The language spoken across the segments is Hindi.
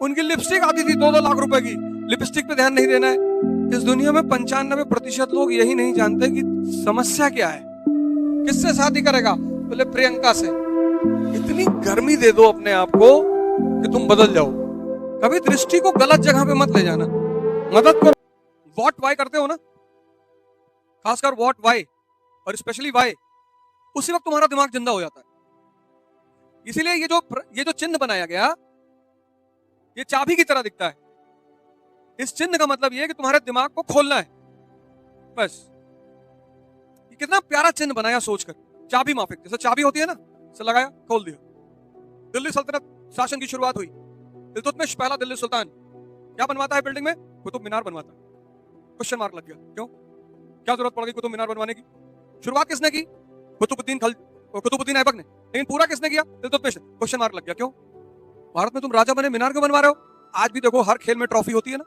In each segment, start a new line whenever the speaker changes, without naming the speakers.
उनकी लिपस्टिक आती थी 2-2 लाख रुपए की, लिपस्टिक पे ध्यान नहीं देना है। इस दुनिया में 95% लोग यही नहीं जानते कि समस्या क्या है। किससे शादी करेगा? बोले प्रियंका से। इतनी गर्मी दे दो अपने आप को कि तुम बदल जाओ। कभी दृष्टि को गलत जगह पे मत ले जाना, मदद करो। वॉट वाई करते हो ना, खासकर वॉट वाई और स्पेशली वाई, उसी वक्त तुम्हारा दिमाग जिंदा हो जाता है। इसीलिए ये जो चिन्ह बनाया गया, ये चाबी की तरह दिखता है। इस चिन्ह का मतलब ये है कि तुम्हारे दिमाग को खोलना है, बस। ये कितना प्यारा चिन्ह बनाया सोचकर, चाबी माफिक, जैसे चाबी होती है ना, से लगाया, खोल दिया। दिल्ली सल्तनत शासन की शुरुआत हुई। इल्तुतमिश पहला दिल्ली सुल्तान क्या बनवाता है बिल्डिंग में? कुतुब मीनार बनवाता है। क्वेश्चन मार्क लग गया। क्यों? क्या जरूरत पड़ गई कुतुब मीनार बनवाने की? शुरुआत किसने की? कुतुबुद्दीन ऐबक ने। लेकिन पूरा किसने किया? इल्तुतमिश। क्वेश्चन मार्क लग गया। क्यों? भारत में तुम राजा बने, मीनार क्यों बनवा रहे हो? आज भी देखो हर खेल में ट्रॉफी होती है ना,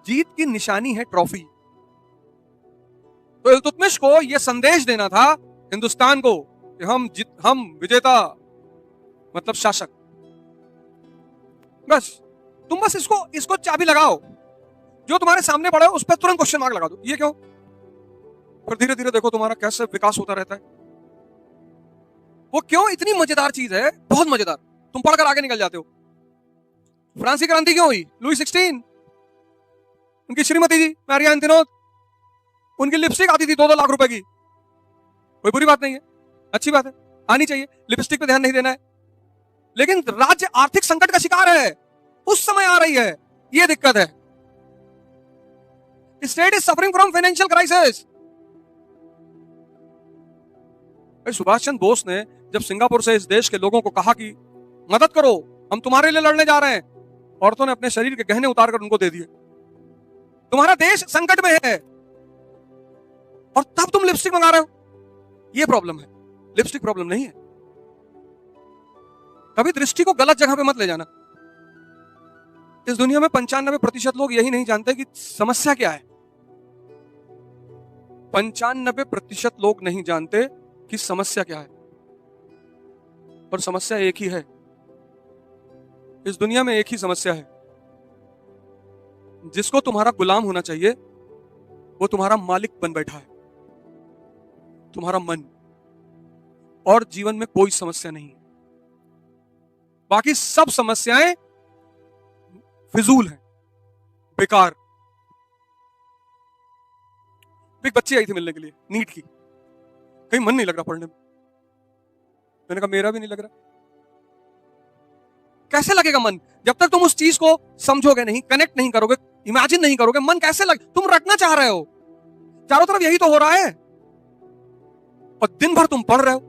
जीत की निशानी है ट्रॉफी। तो इल्तुतमिश को यह संदेश देना था हिंदुस्तान को कि हम विजेता, मतलब शासक। बस तुम बस इसको चाबी लगाओ, जो तुम्हारे सामने पड़ा है उस पर तुरंत क्वेश्चन मार्क लगा दो। ये क्यों? फिर धीरे धीरे देखो तुम्हारा कैसे विकास होता रहता है। वो क्यों? इतनी मजेदार चीज है, बहुत मजेदार। तुम पढ़कर आगे निकल जाते हो। फ्रांसीसी क्रांति क्यों हुई? लुई 16, उनकी श्रीमती जी मैरी एंटिनोद, उनकी लिपस्टिक आती थी 2-2 लाख रुपए की। कोई बुरी बात नहीं है, अच्छी बात है, आनी चाहिए। लिपस्टिक पे ध्यान नहीं देना है। लेकिन राज्य आर्थिक संकट का शिकार है, उस समय आ रही है, यह दिक्कत है। State is suffering from financial crisis. Subhash Chandra Bose ने जब सिंगापुर से इस देश के लोगों को कहा कि मदद करो, हम तुम्हारे लिए लड़ने जा रहे हैं, औरतों ने अपने शरीर के गहने उतारकर उनको दे दिए। तुम्हारा देश संकट में है और तब तुम लिपस्टिक मंगा रहे हो। यह प्रॉब्लम है, लिपस्टिक प्रॉब्लम नहीं है। कभी दृष्टि को गलत जगह पे मत ले जाना। इस दुनिया में 95% लोग यही नहीं जानते कि समस्या क्या है। 95% लोग नहीं जानते कि समस्या क्या है, और समस्या एक ही है। इस दुनिया में एक ही समस्या है। जिसको तुम्हारा गुलाम होना चाहिए वो तुम्हारा मालिक बन बैठा है, तुम्हारा मन। और जीवन में कोई समस्या नहीं है, बाकी सब समस्याएं फिजूल हैं, बेकार। एक बच्ची आई थी मिलने के लिए नीट की, कहीं मन नहीं लग रहा पढ़ने में। मैंने कहा मेरा भी नहीं लग रहा। कैसे लगेगा मन? जब तक तुम उस चीज को समझोगे नहीं, कनेक्ट नहीं करोगे, इमेजिन नहीं करोगे, मन कैसे लगे? तुम रटना चाह रहे हो, चारों तरफ यही तो हो रहा है, और दिन भर तुम पढ़ रहे हो।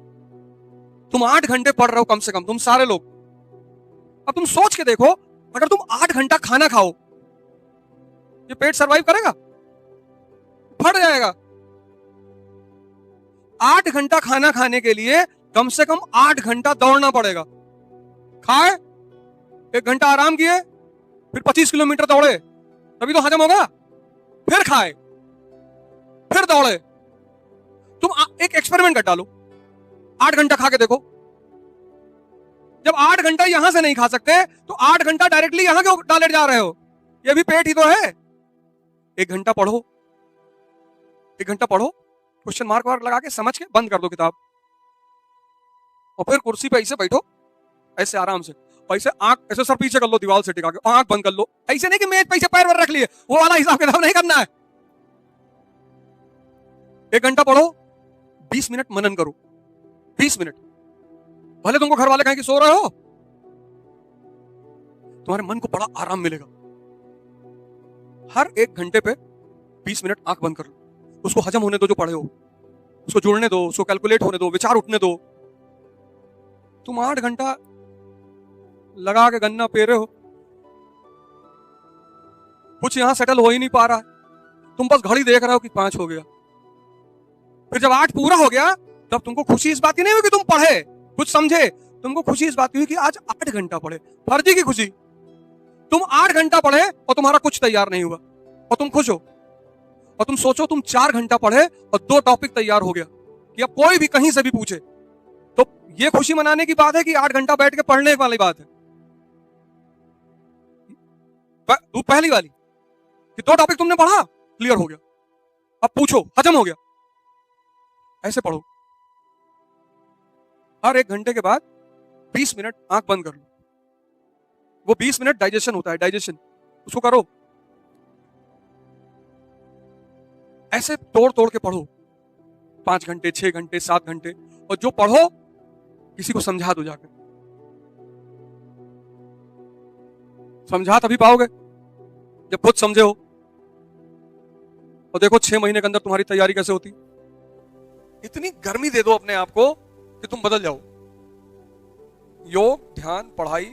तुम 8 घंटे पढ़ रहे हो कम से कम, तुम सारे लोग। अब तुम सोच के देखो, अगर तुम 8 घंटा खाना खाओ, ये पेट सरवाइव करेगा? फट जाएगा। 8 घंटा खाना खाने के लिए कम से कम 8 घंटा दौड़ना पड़ेगा। खाए, 1 घंटा आराम किए, फिर 25 किलोमीटर दौड़े, तभी तो हजम होगा। फिर खाए, फिर दौड़े। तुम एक एक्सपेरिमेंट कर डालो, 8 घंटा खा के देखो। जब 8 घंटा यहां से नहीं खा सकते तो 8 घंटा डायरेक्टली यहां क्यों टॉयलेट जा रहे हो? ये भी पेट ही तो है। 1 घंटा पढ़ो, 1 घंटा पढ़ो, क्वेश्चन मार्क लगा के समझ के बंद कर दो किताब, और फिर कुर्सी पे ऐसे बैठो, ऐसे आराम से, ऐसे आंख ऐसे सर पीछे कर लो, दीवार से टिका के आंख बंद कर लो। ऐसे नहीं कि मेज पे पैर वर रख लिए, वो वाला हिसाब किताब नहीं करना है। 1 घंटा पढ़ो, 20 मिनट मनन करो, 20 मिनट। भले तुमको घर वाले कहें कि सो रहे हो, तुम्हारे मन को बड़ा आराम मिलेगा। हर 1 घंटे पे 20 मिनट आंख बंद कर लो, उसको हजम होने दो जो पढ़े हो, उसको जुड़ने दो, उसको कैलकुलेट होने दो, विचार उठने दो। तुम 8 घंटा लगा के गन्ना पे रहे हो, कुछ यहां सेटल हो ही नहीं पा रहा है। तुम बस घड़ी देख रहे हो कि 5 हो गया। फिर जब 8 पूरा हो गया, तब तुमको खुशी इस बात की नहीं हुई कि तुम पढ़े, कुछ समझे। तुमको खुशी इस बात की हुई कि आज 8 घंटा पढ़े। फर्जी की खुशी। तुम 8 घंटा पढ़े और तुम्हारा कुछ तैयार नहीं हुआ, और तुम खुश हो। और तुम सोचो तुम 4 घंटा पढ़े और 2 टॉपिक तैयार हो गया कि अब कोई भी कहीं से भी पूछे, तो ये खुशी मनाने की बात है कि 8 घंटा बैठ के पढ़ने वाली बात है? तू पहली वाली कि 2 टॉपिक तुमने पढ़ा, क्लियर हो गया, अब पूछो, हजम हो गया। ऐसे पढ़ो। हर 1 घंटे के बाद 20 मिनट आंख बंद कर लो। वो 20 मिनट डाइजेशन होता है, डाइजेशन, उसको करो। ऐसे तोड़ तोड़ के पढ़ो, 5 घंटे, 6 घंटे, 7 घंटे, और जो पढ़ो किसी को समझा दो जाकर। समझा तभी पाओगे जब खुद समझे हो। और देखो 6 महीने के अंदर तुम्हारी तैयारी कैसे होती। इतनी गर्मी दे दो अपने आप को कि तुम बदल जाओ। योग, ध्यान, पढ़ाई,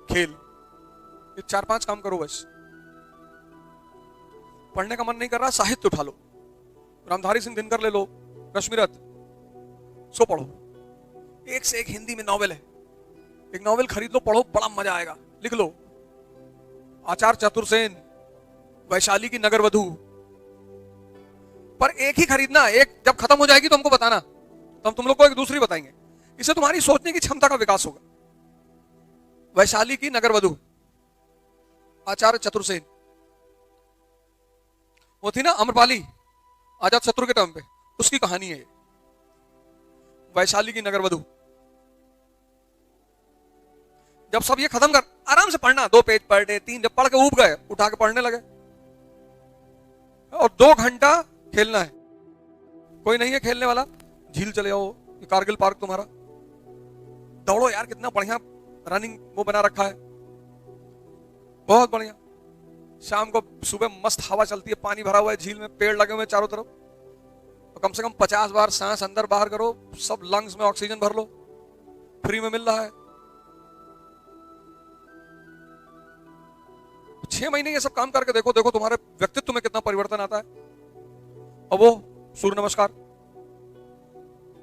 खेल, ये 4-5 काम करो बस। पढ़ने का मन नहीं कर रहा, साहित्य उठा लो, रामधारी सिंह दिनकर ले लो, रश्मिरथ, सो पढ़ो। एक से एक हिंदी में नॉवेल है, एक नॉवेल खरीद लो, पढ़ो, बड़ा मजा आएगा। लिख लो आचार्य चतुर्सेन, वैशाली की नगरवधु। पर एक ही खरीदना, एक जब खत्म हो जाएगी तो हमको बताना, तो हम तुम लोग को एक दूसरी बताएंगे। इससे तुम्हारी सोचने की क्षमता का विकास होगा। वैशाली की नगरवधु, आचार्य चतुर्सेन। वो थी ना अम्रपाली, आजाद शत्रु के टाइम पे, उसकी कहानी है ये, वैशाली की नगरवधु। जब सब ये खत्म कर, आराम से पढ़ना, 2 पेज पढ़ रहे, 3, जब पढ़ के ऊब गए, उठा के पढ़ने लगे। और 2 घंटा खेलना है। कोई नहीं है खेलने वाला, झील चले जाओ, कारगिल पार्क तुम्हारा, दौड़ो यार, कितना बढ़िया रनिंग वो बना रखा है, बहुत बढ़िया। शाम को सुबह मस्त हवा चलती है, पानी भरा हुआ है झील में, पेड़ लगे हुए हैं चारों तरफ, तो कम से कम 50 बार सांस अंदर बाहर करो, सब लंग्स में ऑक्सीजन भर लो, फ्री में मिल रहा है। 6 महीने ये सब काम करके देखो, देखो तुम्हारे व्यक्तित्व में कितना परिवर्तन आता है। और वो सूर्य नमस्कार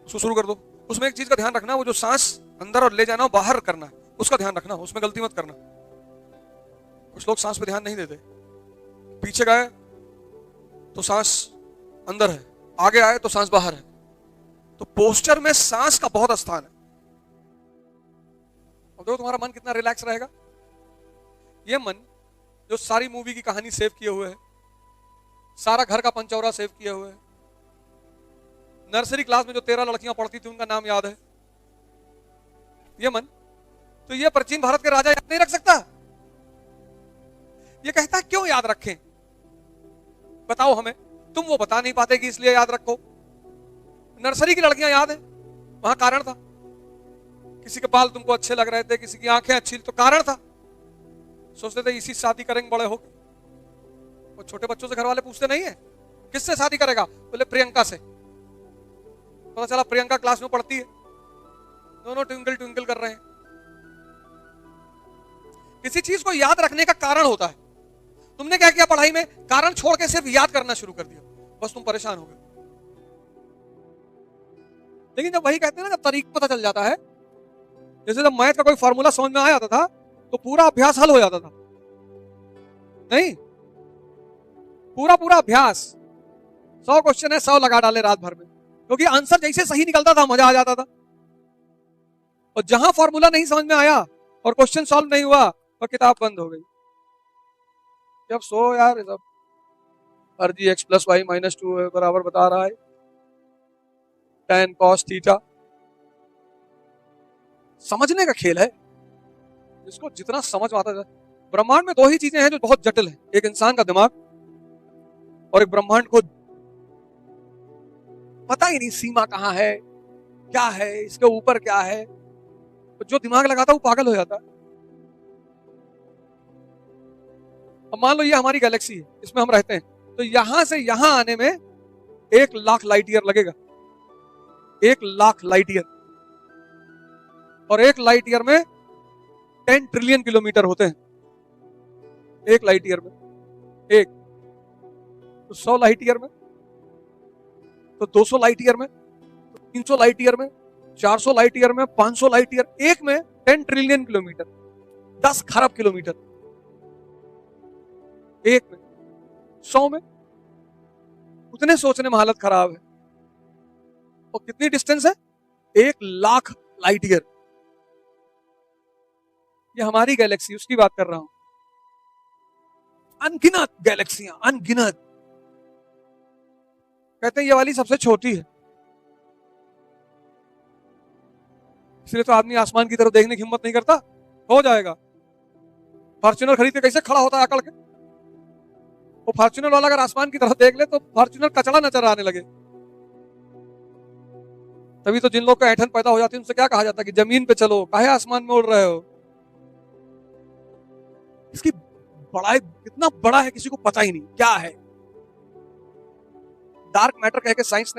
उसको शुरू कर दो। उसमें एक चीज का ध्यान रखना, वो जो सांस अंदर और ले जाना बाहर करना है, उसका ध्यान रखना, उसमें गलती मत करना। कुछ लोग सांस पे ध्यान नहीं देते, पीछे गए तो सांस अंदर है, आगे आए तो सांस बाहर है। तो पोस्चर में सांस का बहुत स्थान है। अब देखो तुम्हारा मन कितना रिलैक्स रहेगा। ये मन जो सारी मूवी की कहानी सेव किए हुए है, सारा घर का पंचौरा सेव किए हुए है, नर्सरी क्लास में जो 13 लड़कियां पढ़ती थी उनका नाम याद है, ये मन, तो ये प्राचीन भारत के राजा याद नहीं रख सकता। ये कहता है क्यों याद रखें, बताओ हमें। तुम वो बता नहीं पाते कि इसलिए याद रखो। नर्सरी की लड़कियां याद है, वहां कारण था। किसी के बाल तुमको अच्छे लग रहे थे, किसी की आंखें अच्छी, तो कारण था। सोचते थे इसी शादी करेंगे बड़े होकर। और छोटे बच्चों से घर वाले पूछते नहीं है किससे शादी करेगा, बोले प्रियंका से। पता चला प्रियंका क्लास में पढ़ती है, दोनों ट्विंकल ट्विंकल कर रहे हैं। किसी चीज को याद रखने का कारण होता है। तुमने क्या किया पढ़ाई में, कारण छोड़ के सिर्फ याद करना शुरू कर दिया, बस तुम परेशान हो गए। लेकिन जब वही कहते हैं ना, जब तरीका पता चल जाता है, जैसे जब मैथ का कोई फार्मूला समझ में आ जाता था तो पूरा अभ्यास हल हो जाता था। नहीं, पूरा पूरा अभ्यास, 100 क्वेश्चन है, 100 लगा डाले रात भर में, क्योंकि आंसर जैसे सही निकलता था मजा आ जाता था। और जहां फॉर्मूला नहीं समझ में आया और क्वेश्चन सॉल्व नहीं हुआ तो किताब बंद हो गई। जब सो यार, सब अर्जी x + y - 2 बराबर बता रहा है, tan cos थीटा। समझने का खेल है, जिसको जितना समझ आता है। ब्रह्मांड में 2 ही चीजें हैं जो बहुत जटिल है, एक इंसान का दिमाग और एक ब्रह्मांड खुद। पता ही नहीं सीमा कहां है, क्या है, इसके ऊपर क्या है। तो जो दिमाग लगाता है वो पागल हो जाता है। अब मान लो ये हमारी गैलेक्सी है, इसमें हम रहते हैं, तो यहां से यहां आने में 1 लाख लाइट ईयर लगेगा, 1 लाख लाइट ईयर। और 1 लाइट ईयर में 10 ट्रिलियन किलोमीटर होते हैं, 1 लाइट ईयर में एक। तो 100 लाइट ईयर में, तो 200 लाइट ईयर में, तो 300 लाइट ईयर में, 400 लाइट ईयर में, 500 लाइट ईयर, एक में 10 ट्रिलियन किलोमीटर, 10 खरब किलोमीटर एक में, 100 में। उतने सोचने में हालत खराब है। और कितनी डिस्टेंस है, 1 लाख लाइट ईयर। ये हमारी गैलेक्सी, उसकी बात कर रहा हूं। अनगिनत गैलेक्सियां, अनगिनत। कहते हैं ये वाली सबसे छोटी है। इसलिए तो आदमी आसमान की तरफ देखने की हिम्मत नहीं करता। हो जाएगा। फॉर्च्यूनर खरीद के कैसे खड़ा होता है अकड़ के। वो फॉर्च्यूनर वाला अगर आसमान की तरफ देख ले तो फॉर्च्यूनर कचड़ा नजर आने लगे। तभी तो जिन लोग का ऐठन पैदा हो जाती है उनसे क्या कहा जाता है कि जमीन पे चलो, काहे आसमान में उड़ रहे हो। इसकी बड़ाई कितना बड़ा है किसी को पता ही नहीं क्या है। डार्क मैटर कह के साइंस ने